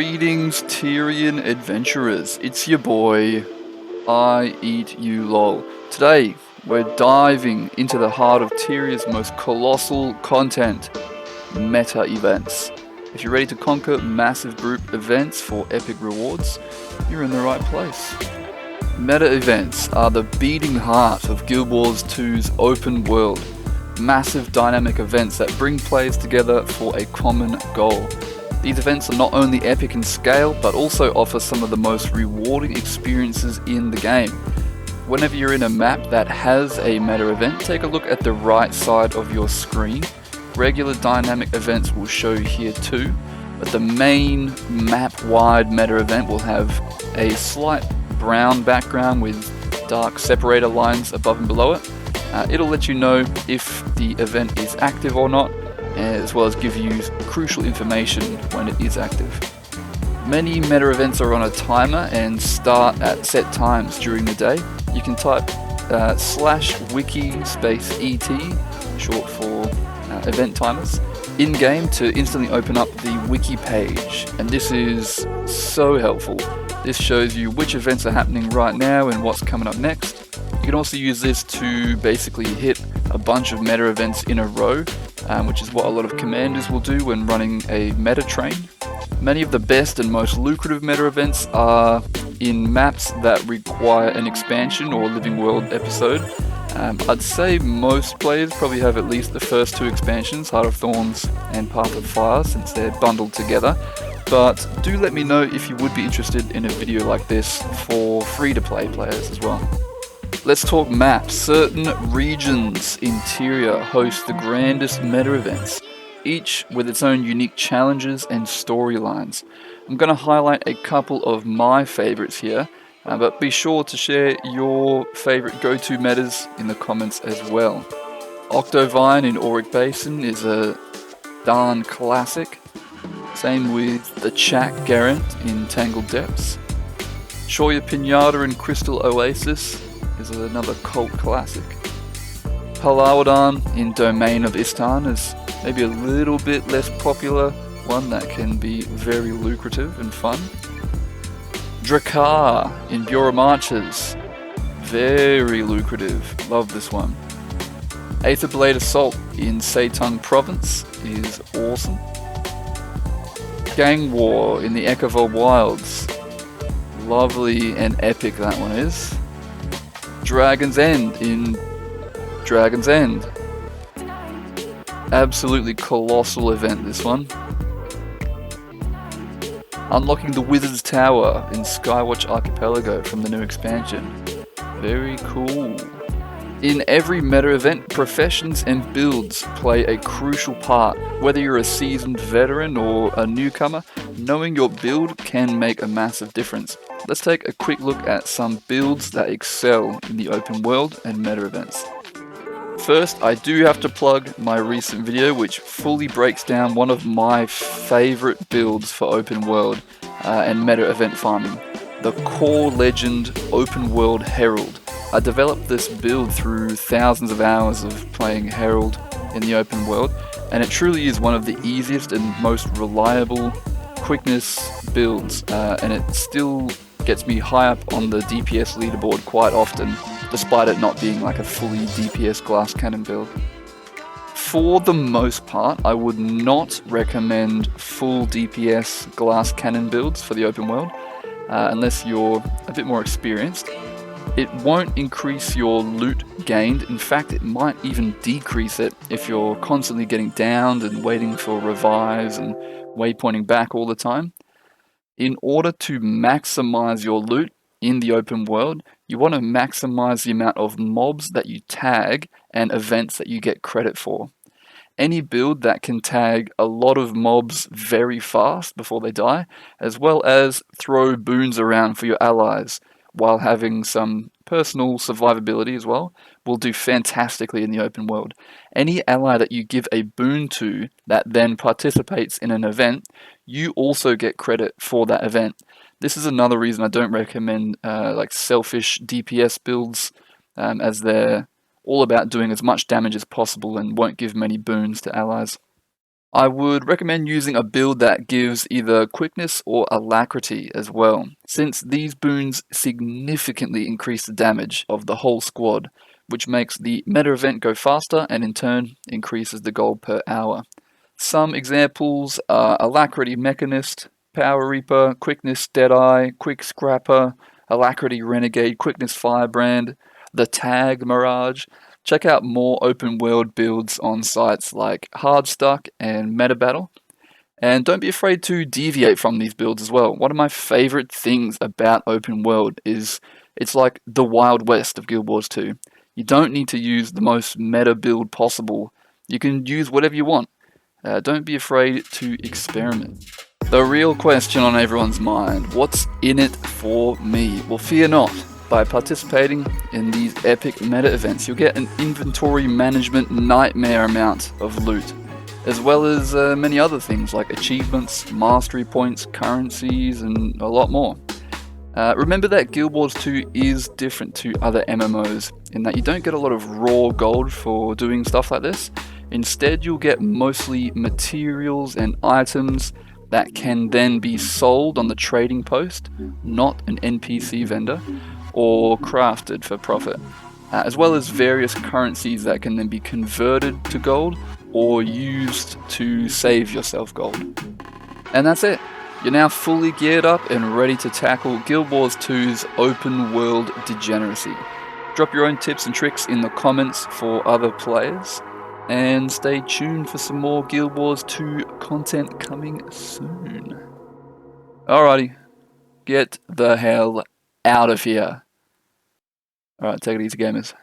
Greetings, Tyrian adventurers. It's your boy, I Eat You LOL. Today, we're diving into the heart of Tyria's most colossal content, Meta Events. If you're ready to conquer massive group events for epic rewards, you're in the right place. Meta Events are the beating heart of Guild Wars 2's open world. Massive dynamic events that bring players together for a common goal. These events are not only epic in scale, but also offer some of the most rewarding experiences in the game. Whenever you're in a map that has a meta event, take a look at the right side of your screen. Regular dynamic events will show here too, but the main map-wide meta event will have a slight brown background with dark separator lines above and below it. It'll let you know if the event is active or not, as well as give you crucial information when it is active. Many meta events are on a timer and start at set times during the day. You can type /wiki_ET, short for event timers, in-game to instantly open up the wiki page, and this is so helpful. This shows you which events are happening right now and what's coming up next. You can also use this to basically hit a bunch of meta events in a row, which is what a lot of commanders will do when running a meta train. Many of the best and most lucrative meta events are in maps that require an expansion or living world episode. I'd say most players probably have at least the first two expansions, Heart of Thorns and Path of Fire, since they're bundled together. But do let me know if you would be interested in a video like this for free-to-play players as well. Let's talk maps. Certain regions in Tyria host the grandest meta events, each with its own unique challenges and storylines. I'm going to highlight a couple of my favorites here, but be sure to share your favorite go-to metas in the comments as well. Octovine in Auric Basin is a darn classic. Same with the Chak Garant in Tangled Depths. Shoya Pinata in Crystal Oasis is another cult classic. Palawadan in Domain of Istan is maybe a little bit less popular, one that can be very lucrative and fun. Drakkar in Bureau Marches, very lucrative, love this one. Aether Blade Assault in Seitung Province is awesome. Gang War in the Ekavol Wilds, lovely and epic that one is. Dragon's End in Dragon's End, absolutely colossal event this one. Unlocking the Wizard's Tower in Skywatch Archipelago from the new expansion, very cool. In every meta event, professions and builds play a crucial part. Whether you're a seasoned veteran or a newcomer, knowing your build can make a massive difference. Let's take a quick look at some builds that excel in the open world and meta events. First, I do have to plug my recent video, which fully breaks down one of my favorite builds for open world and meta event farming, the Core Legend Open World Herald. I developed this build through thousands of hours of playing Herald in the open world, and it truly is one of the easiest and most reliable quickness builds, and it still gets me high up on the DPS leaderboard quite often, despite it not being like a fully DPS glass cannon build. For the most part, I would not recommend full DPS glass cannon builds for the open world, unless you're a bit more experienced. It won't increase your loot gained. In fact, it might even decrease it if you're constantly getting downed and waiting for revives and waypointing back all the time. In order to maximize your loot in the open world, you want to maximize the amount of mobs that you tag and events that you get credit for. Any build that can tag a lot of mobs very fast before they die, as well as throw boons around for your allies, while having some personal survivability as well, will do fantastically in the open world. Any ally that you give a boon to that then participates in an event, you also get credit for that event. This is another reason I don't recommend like selfish DPS builds, as they're all about doing as much damage as possible and won't give many boons to allies. I would recommend using a build that gives either quickness or alacrity as well, since these boons significantly increase the damage of the whole squad, which makes the meta event go faster and in turn increases the gold per hour. Some examples are Alacrity Mechanist, Power Reaper, Quickness Deadeye, Quick Scrapper, Alacrity Renegade, Quickness Firebrand, the Tag Mirage. Check out more open world builds on sites like HARDSTUCK and METABATTLE. And don't be afraid to deviate from these builds as well. One of my favorite things about open world is it's like the Wild West of Guild Wars 2. You don't need to use the most meta build possible. You can use whatever you want. Don't be afraid to experiment. The real question on everyone's mind, what's in it for me? Well, fear not. By participating in these epic meta events, you'll get an inventory management nightmare amount of loot, as well as many other things like achievements, mastery points, currencies, and a lot more. Remember that Guild Wars 2 is different to other MMOs in that you don't get a lot of raw gold for doing stuff like this. Instead, you'll get mostly materials and items that can then be sold on the trading post, not an NPC vendor, or crafted for profit, as well as various currencies that can then be converted to gold or used to save yourself gold. And that's it. You're now fully geared up and ready to tackle Guild Wars 2's open world degeneracy. Drop your own tips and tricks in the comments for other players, and stay tuned for some more Guild Wars 2 content coming soon. Alrighty, get the hell out of here. Alright, take it easy, gamers.